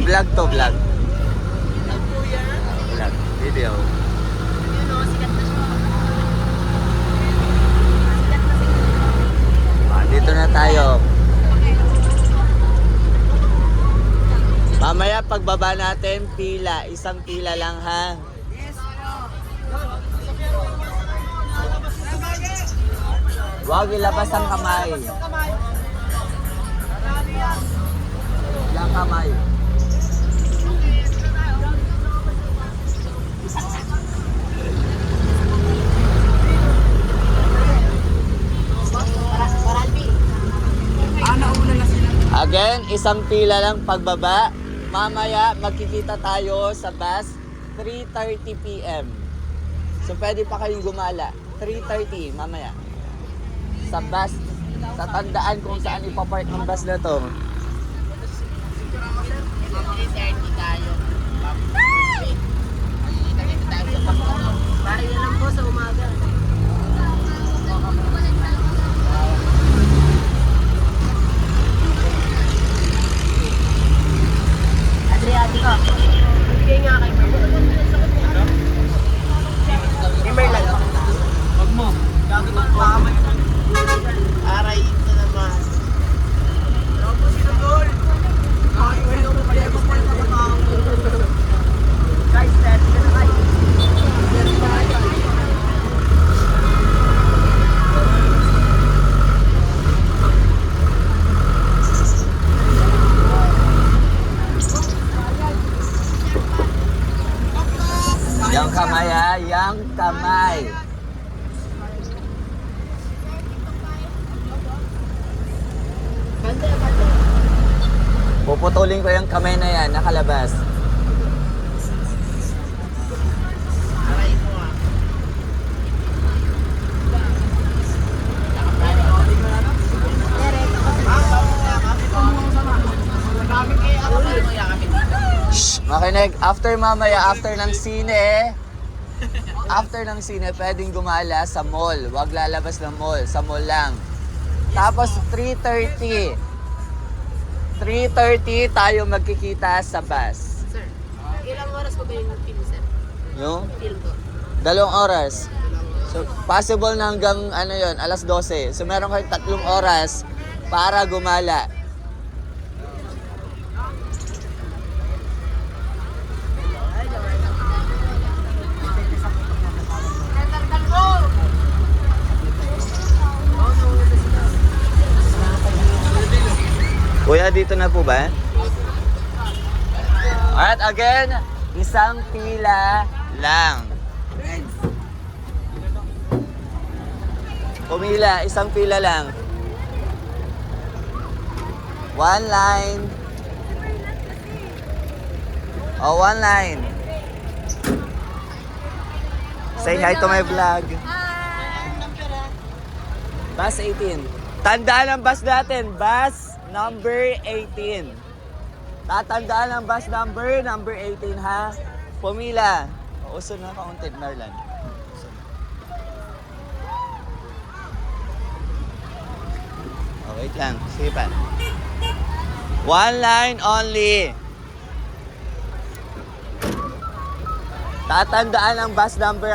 Vlog to vlog. Ang kuya. Vlog. Video. Yun o, sikat na siya. Dito na tayo. Mamaya pagbaba natin, pila. Isang pila lang ha. Huwag ilabas ang kamay. Yung kamay. Again, isang pila lang pagbaba. Mamaya magkikita tayo sa bus 3:30 PM. So pwede pa kayong gumala. 3:30 mamaya. Sa bus, sa tandaan kung saan ipapark ng bus na to. 3:30 tayo. Kita tayo sa pagkano. Para yun lang po sa umaga. Adriati ka. Bigay nga kay Merlan. Kay Merlan. Wag mo. Gagawin mo pa aray ito naman. Robo si Dol. Guys, that's the night. Yang kamay ha, yang kamay. Puputulin ko yung kamay na yan, nakalabas. Aray mo ah. Shh, makinig. After mamaya, after ng sine, pwedeng gumala sa mall. Huwag lalabas ng mall, sa mall lang. Tapos 3:30 tayo magkikita sa bus. Sir, ilang oras ko ba yung film, sir? Yung Film ko. 2 oras. So, possible na hanggang ano yon, alas 12. So, meron kayong 3 oras para gumala. Kuya, dito na po ba? Alright, again, isang pila lang. Pumila, isang pila lang. One line. Oh, one line. Say hi to my vlog. Bus 18. Tandaan ang bus natin, bus number 18. Tatandaan ang bus number 18 ha. Pumila. Uso na kaunti, Merlan. Oh, wait lang. Sige pa. One line only. Tatandaan ang bus number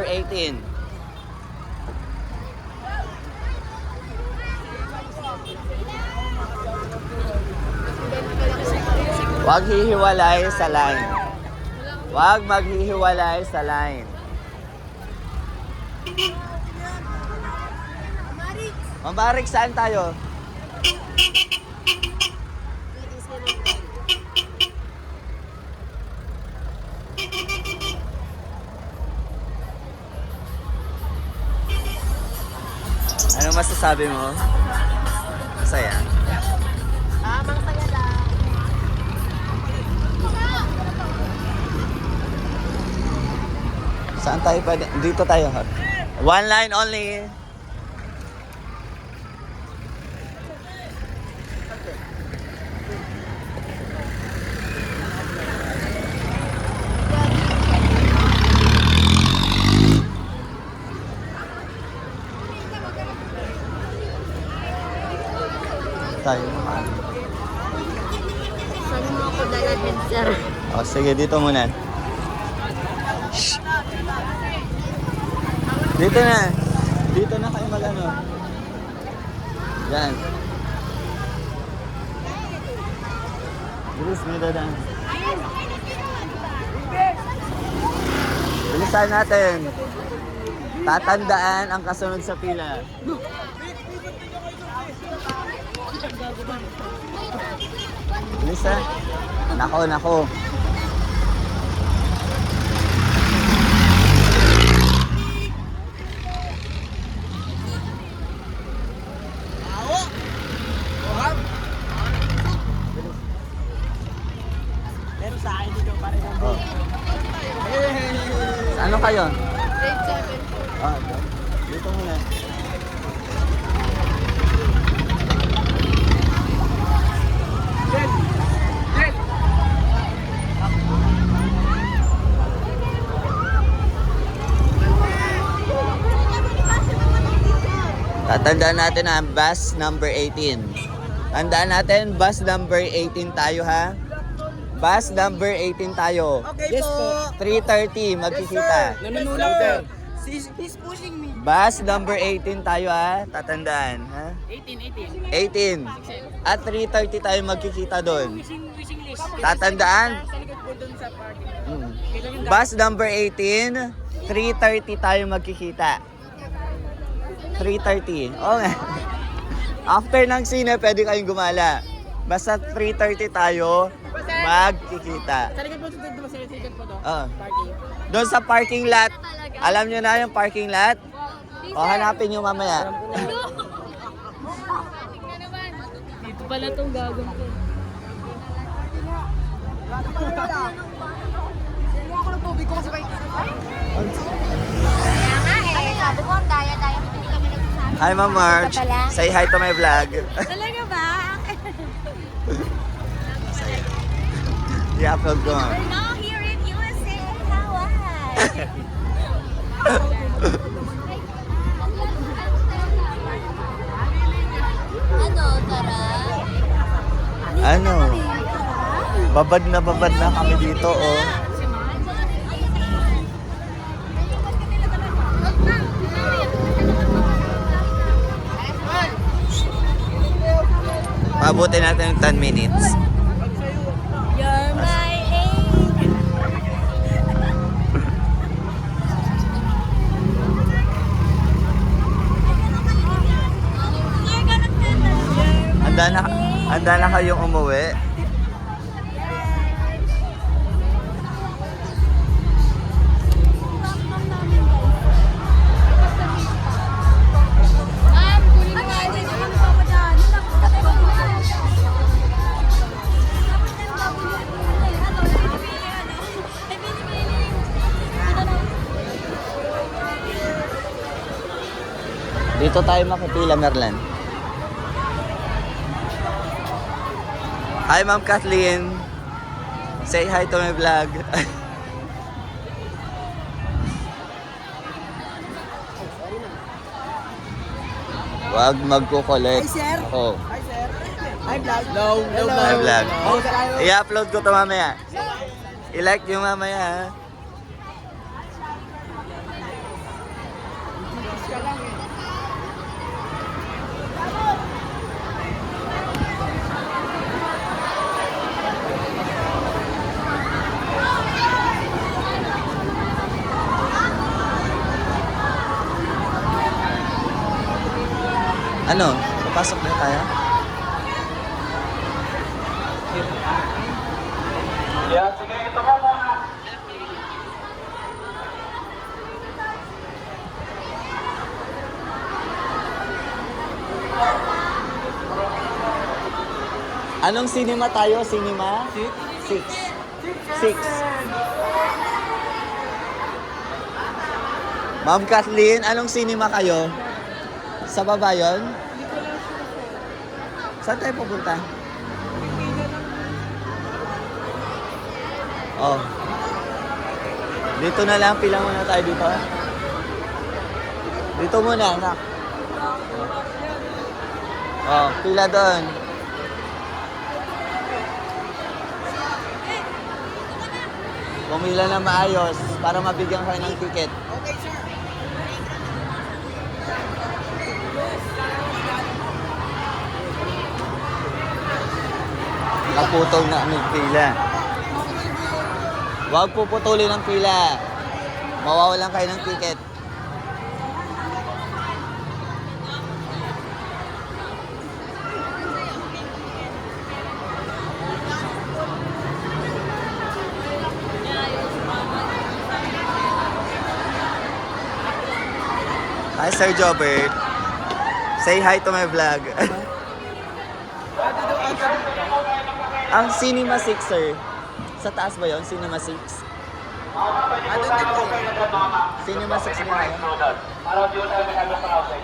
18. Huwag hihiwalay sa line. Huwag maghihiwalay sa line. Mamarik, saan tayo? Ano masasabi mo? Masaya? Tamang saya lang. Saan tayo pwede? Dito tayo. One line only. Tayo naman. Saan mo ako dalagin, sir? O, sige, dito muna. Shh. Dito na. Dito na kayo mag-ano. Yan. Bilis, may dadaan. Bilisan natin. Tatandaan ang kasunod sa pila. Bilis ha. Nako. Pero sa akin dito pa rin ang Oh. Ano kayo? Grade 7 po. Ah, dito muna. Tatandaan natin ang bus number 18. Tandaan natin, bus number 18 tayo ha. Bus number 18 tayo. Okay po. 3:30 magkikita. Nanunulaw sir. He's pushing me. Bus number 18 tayo ha. Tatandaan ha. 18. At 3:30 tayo magkikita doon. Wishing list. Tatandaan? Sa likod po dun sa parking. Mm. Bus number 18, 3:30 tayo magkikita. 3:30. Oo nga. After ng sine, pwede kayong gumala. Basta 3:30 tayo magkikita. Sa likod po dun sa likod po to. Oo. Parking. Doon sa parking lot. Alam nyo na yung parking lot? O hanapin nyo mamaya. Dito pala itong gagawin ko. Ako ng tubig ko kasi may... Kaya nga eh, sabi ko ang daya-daya, hindi kami nagsasabi. Hi Ma'am Marge. Say hi to my vlog. Talaga ba? I-upload ko. We're now here in USA, Hawaii. Ano, tara? Ano? Babad na kami dito oh. Pabuti natin ng 10 minutes. You're my angel. Handa na kayong umuwi. Ma'am, kunin mo nga din yung papadaan. Dito tayo makipila, Merlan. Hi, Ma'am Kathleen. Say hi to my vlog. Wag magko-collect. Hi, sir. Oh, Hi sir. Hi vlog. No, my vlog. Oh, sir. I-upload ko to mamaya. I-like nyo mamaya ha. Ano? Papasok na tayo? Yeah, sige, ito mo muna. Anong cinema tayo? Cinema? 6. 6. Ma'am Kathleen, anong cinema kayo? Sa baba yun? Saan tayo pupunta? Oh. Dito na lang, pila muna tayo dito. Dito muna, anak. Oh, pila doon. Pumila na maayos para mabigyan kayo ng ticket. Okay, sir. Naputol na ang pila. Huwag puputulin ang pila. Mawawalan kayo ng ticket. Hi, Sir Jobert. Say hi to my vlog. Ang Cinema 6, sir. Sa taas ba yon? Cinema 6? Ano din po? Cinema 6 din kayo? Para di tayo may ano sa outside.